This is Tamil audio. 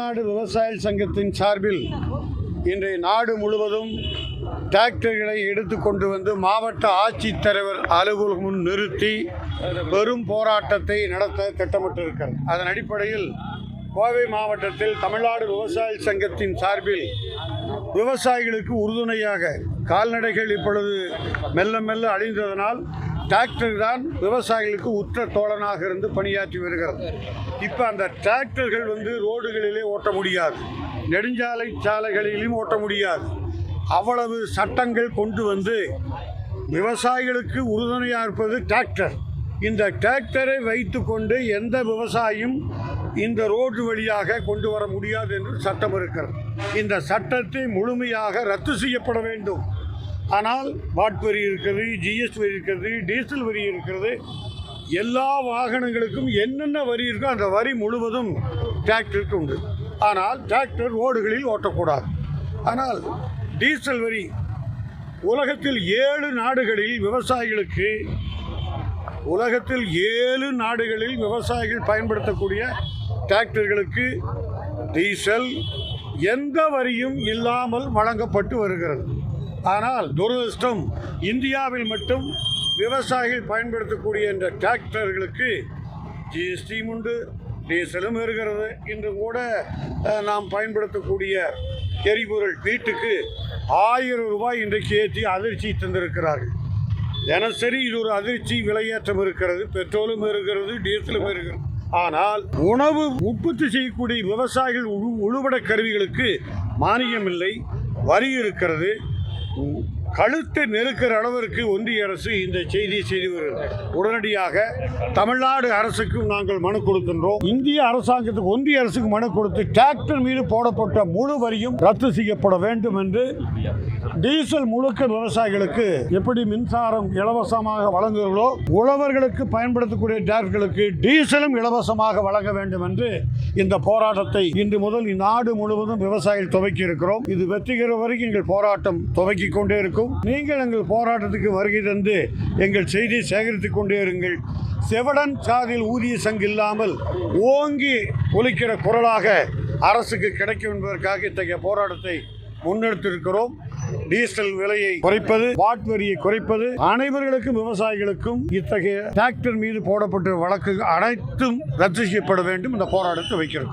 தமிழ்நாடு விவசாய சங்கத்தின் சார்பில் இன்றைய நாடு முழுவதும் டிராக்டர்களை எடுத்து கொண்டு வந்து மாவட்ட ஆட்சித்தலைவர் அலுவலகம் முன் நிறுத்தி பெரும் போராட்டத்தை நடத்த திட்டமிட்டிருக்கிறது. அதன் அடிப்படையில் கோவை மாவட்டத்தில் தமிழ்நாடு விவசாய சங்கத்தின் சார்பில் விவசாயிகளுக்கு உறுதுணையாக கால்நடைகள் இப்பொழுது மெல்ல மெல்ல அழிந்ததனால் டிராக்டர் தான் விவசாயிகளுக்கு உற்ற தோழனாக இருந்து பணியாற்றி வருகிறது. இப்போ அந்த டிராக்டர்கள் ரோடுகளிலே ஓட்ட முடியாது, நெடுஞ்சாலை சாலைகளிலும் ஓட்ட முடியாது. அவ்வளவு சட்டங்கள் கொண்டு வந்து விவசாயிகளுக்கு உறுதுணையாக இருப்பது டிராக்டர். இந்த டிராக்டரை வைத்து கொண்டு எந்த விவசாயியும் இந்த ரோடு வழியாக கொண்டு வர முடியாது என்று சட்டம் இருக்கிறது. இந்த சட்டத்தை முழுமையாக ரத்து செய்யப்பட வேண்டும். ஆனால் வாட் வரி இருக்கிறது, ஜிஎஸ்டி வரி இருக்கிறது, டீசல் வரி இருக்கிறது. எல்லா வாகனங்களுக்கும் என்னென்ன வரி இருக்கோ அந்த வரி முழுவதும் டிராக்டருக்கு உண்டு. ஆனால் டிராக்டர் ரோடுகளில் ஓட்டக்கூடாது. ஆனால் டீசல் வரி உலகத்தில் 7 நாடுகளில் விவசாயிகள் பயன்படுத்தக்கூடிய டிராக்டர்களுக்கு டீசல் எந்த வரியும் இல்லாமல் வழங்கப்பட்டு வருகிறது. ஆனால் துரதிர்ஷ்டம், இந்தியாவில் மட்டும் விவசாயிகள் பயன்படுத்தக்கூடிய இந்த டிராக்டர்களுக்கு ஜிஎஸ்டியும் உண்டு, டீசலும் இருக்கிறது. இன்று கூட நாம் பயன்படுத்தக்கூடிய எரிபொருள் வீட்டுக்கு 1000 ரூபாய் இன்றைக்கு ஏற்றி அதிர்ச்சி தந்திருக்கிறார்கள். தினசரி இது ஒரு அதிர்ச்சி விலையேற்றம் இருக்கிறது. பெட்ரோலும் இருக்கிறது, டீசலும் இருக்கிறது. ஆனால் உணவு உற்பத்தி செய்யக்கூடிய விவசாயிகள் உழுவட கருவிகளுக்கு மானியம் இல்லை, வரி இருக்கிறது. கழுத்தை நெருக்கிற அளவிற்கு ஒன்றிய அரசு இந்த செய்தியை செய்து வருகிறது. உடனடியாக தமிழ்நாடு அரசுக்கும் நாங்கள் மனு கொடுக்கின்றோம். இந்திய அரசாங்கத்துக்கு, ஒன்றிய அரசுக்கு மனு கொடுத்து டிராக்டர் மீது போடப்பட்ட முழு வரியும் ரத்து செய்யப்பட வேண்டும் என்று, டீசல் முழுக்க விவசாயிகளுக்கு எப்படி மின்சாரம் இலவசமாக வழங்குகிறதோ உழவர்களுக்கு பயன்படுத்தக்கூடிய டிராக்டர்களுக்கு டீசலும் இலவசமாக வழங்க வேண்டும் என்று இந்த போராட்டத்தை இன்று முதல் நாடு முழுவதும் விவசாயிகள் துவக்கி இருக்கிறோம். இது வெற்றிகிற வரைக்கும் எங்கள் போராட்டம் துவக்கி கொண்டே இருக்கும். நீங்கள் எங்கள் போராட்டத்துக்கு வருகை தந்து எங்கள் செய்தியை சேகரித்துக் கொண்டே இருங்கள். செவடன் சாதியில் ஊதிய சங்கு இல்லாமல் ஓங்கி ஒலிக்கிற குரலாக அரசுக்கு கிடைக்கும் என்பதற்காக இத்தகைய போராட்டத்தை முன்னெடுத்திருக்கிறோம். டீசல் விலையை குறைப்பது, வாட் வரியை குறைப்பது, அனைவர்களுக்கும் விவசாயிகளுக்கும் இத்தகைய டிராக்டர் மீது போடப்பட்ட வழக்கு அனைத்தும் ரத்து செய்யப்பட வேண்டும். இந்த போராட்டத்தை வைக்கிறோம்.